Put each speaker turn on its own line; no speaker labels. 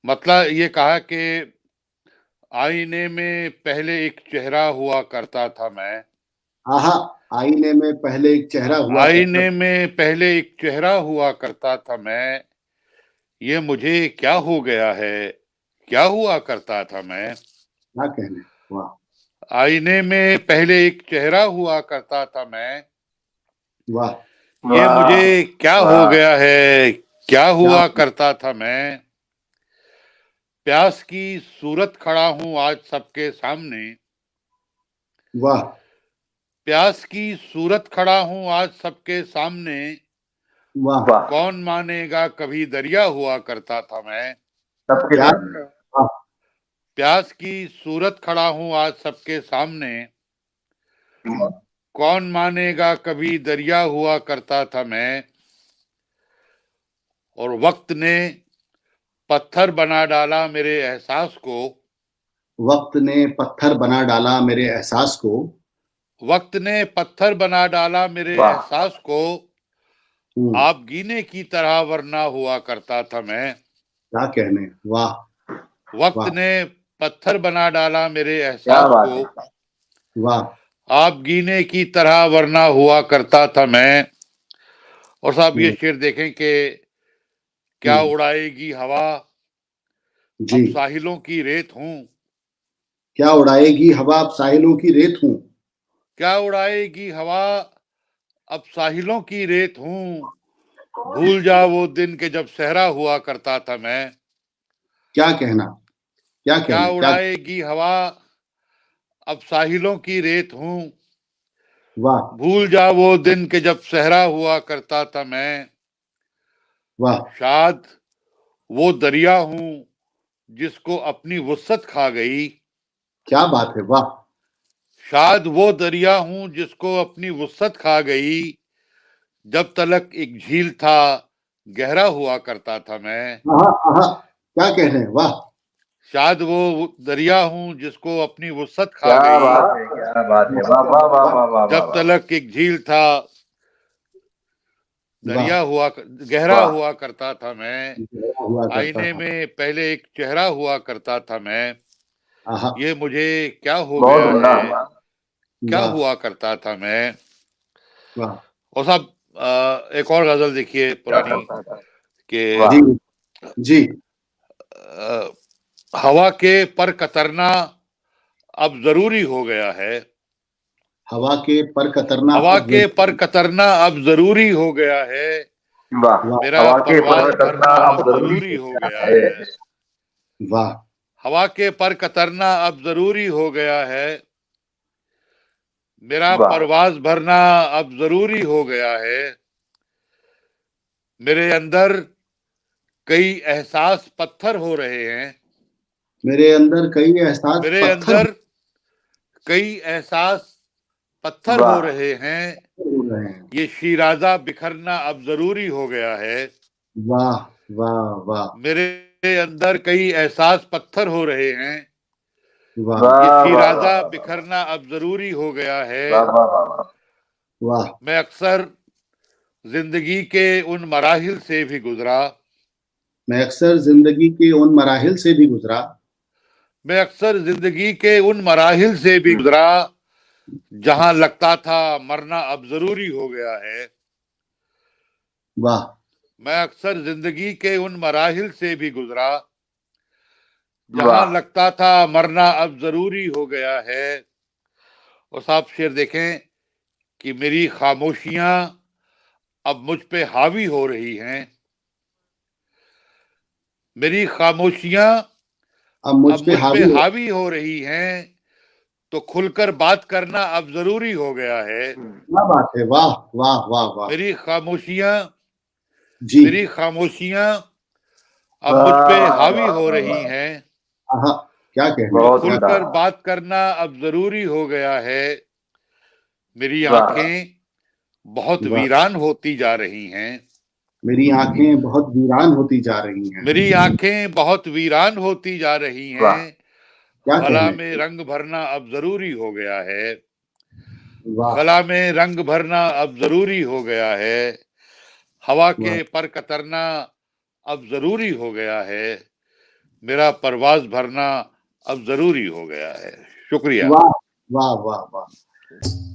मतलब ये कहा कि आईने में पहले एक चेहरा हुआ करता था मैं।
आहा, आईने में पहले एक चेहरा हुआ करता
आईने
था।
में पहले एक चेहरा हुआ करता था मैं, ये मुझे क्या हो गया है, क्या हुआ करता था मैं।
क्या कहने, वाह
आईने में पहले एक चेहरा हुआ करता था मैं,
वाह।
ये मुझे
वाह
क्या हो
वाह।
गया है, क्या
क्या,
हुआ करता था मैं। प्यास की सूरत खड़ा हूं आज सबके सामने,
वाह
प्यास की सूरत खड़ा हूं आज सबके सामने।
वाह।
वाह।
कौन मानेगा कभी दरिया हुआ करता था मैं।
सबके
क्या,
सामने।
वाह
प्यास की सूरत खड़ा हूं आज सबके सामने।
वाह
कौन मानेगा कभी दरिया हुआ करता था मैं। और वक्त ने पत्थर बना डाला मेरे एहसास को।
वक्त ने पत्थर बना डाला मेरे एहसास को।
वक्त ने पत्थर बना डाला मेरे
वाह।
एहसास को।
हम्म,
आप गीने की तरह वरना हुआ करता था मैं।
क्या कहने, वाह
वक्त
वाह
ने पत्थर बना डाला मेरे
क्या
एहसास
बात
को।
है।
वाह।
आप गीने की तरह वरना हुआ करता था मैं। और साहब ये
हम्म,
शेर देखें कि क्या
हम्म,
उड़ाएगी हवा,
जी।
अब साहिलों की रेत हूँ।
क्या उड़ाएगी हवा, अब साहिलों की रेत हूँ।
क्या उड़ाएगी हवा, अब साहिलों की रेत हूँ। भूल जा वो दिन के जब सहरा हुआ करता था मैं।
क्या कहना, क्या
क्या
कहने, क्या,
उड़ाएगी हवा, अब साहिलों की रेत हूँ।
वाह
भूल जा वो दिन के जब सहरा हुआ करता था मैं।
वाह।
शायद वो दरिया हूँ जिसको अपनी वुसअत खा गई।
क्या बात है, वाह।
शायद वो दरिया हूँ जिसको अपनी वुसअत खा गई। जब तलक एक झील था गहरा हुआ करता था मैं।
आहा आहा, क्या कहने, वाह।
शायद वो दरिया हूँ जिसको अपनी वुसअत खा
क्या
गई।
बात है, क्या बात है। वाह वाह वाह वाह वाह वाह
जब
वाह।
तलक एक झील था
वाह,
दरिया हुआ गहरा
वाह।
हुआ करता था मैं।
गहरा हुआ करता
आईने
था।
में पहले एक चेहरा हुआ करता था मैं,
आहा,
ये मुझे क्या हो
बहुत
गया
उम्दा।
है, क्या
वाह
हुआ करता था मैं।
वाह।
और साहब एक और गजल देखिए
क्या
पुरानी
करता था।
कि
जी,
वाह।
जी।
अ, हवा के पर कतरना अब जरूरी हो गया है।
हवा के पर कतरना
हवा
अब
के पर
जरूरी।
कतरना अब जरूरी हो गया है।
वाह।
वाह
मेरा
हवा के
परवाज
पर करना
भरना
अब
अब
जरूरी
जरूरी
हो
हो
गया
गया
है।
है।
वाह
हवा के पर कतरना अब जरूरी हो गया है। मेरा
वाह
परवाज भरना अब जरूरी हो गया है। मेरे अंदर कई एहसास पत्थर हो रहे हैं।
मेरे अंदर कई एहसास
मेरे
पत्थर
अंदर कई एहसास पत्थर हो
वाह
रहे हैं।
हो रहे हैं।
ये शीराजा बिखरना अब जरूरी हो गया है।
वाह वाह वाह
मेरे अंदर कई एहसास पत्थर हो रहे हैं।
वाह
ये
वाह वाह वाह
शीराजा
वाह
बिखरना अब जरूरी हो गया है।
वाह वाह वाह वाह।
वाह।
मैं अक्सर जिंदगी के उन मराहिल से भी गुजरा।
मैं अक्सर जिंदगी के उन मराहिल से भी गुजरा।
मैं अक्सर जिंदगी के उन मराहिल से भी गुजरा जहां लगता था मरना अब जरूरी हो गया है।
वाह
मैं अक्सर जिंदगी के उन मराहिल से भी गुजरा जहां
वाह
लगता था मरना अब जरूरी हो गया है। और साहब शेर देखें कि मेरी खामोशियां अब मुझ पे हावी हो रही हैं। मेरी खामोशियां
अब मुझ
अब
पे
मुझ पे
हावी हो।
हावी हो रही हैं। तो खुलकर बात करना अब जरूरी हो गया है।
क्या बात है, वाह वाह वाह वाह।
मेरी खामोशियां
जी।
मेरी खामोशियां अब मुझ
वाह
पे
वाह
हावी
वाह
हो
वाह
रही
वाह।
हैं।
आहा, क्या कहने,
तो
बहुत
क्या
उम्दा।
खुलकर बात करना अब जरूरी हो गया है। मेरी
वाह
आंखें बहुत
वाह।
वीरान होती जा रही हैं।
मेरी आंखें बहुत वीरान होती जा रही हैं।
मेरी आंखें बहुत वीरान होती जा रही
वाह
हैं।
क्या
खला
कहने,
में रंग भरना अब जरूरी हो गया है।
वाह
खला में रंग भरना अब जरूरी हो गया है। हवा
वाह
के पर कतरना अब जरूरी हो गया है। मेरा परवाज भरना अब जरूरी हो गया है। शुक्रिया।
वाह वाह वाह वाह।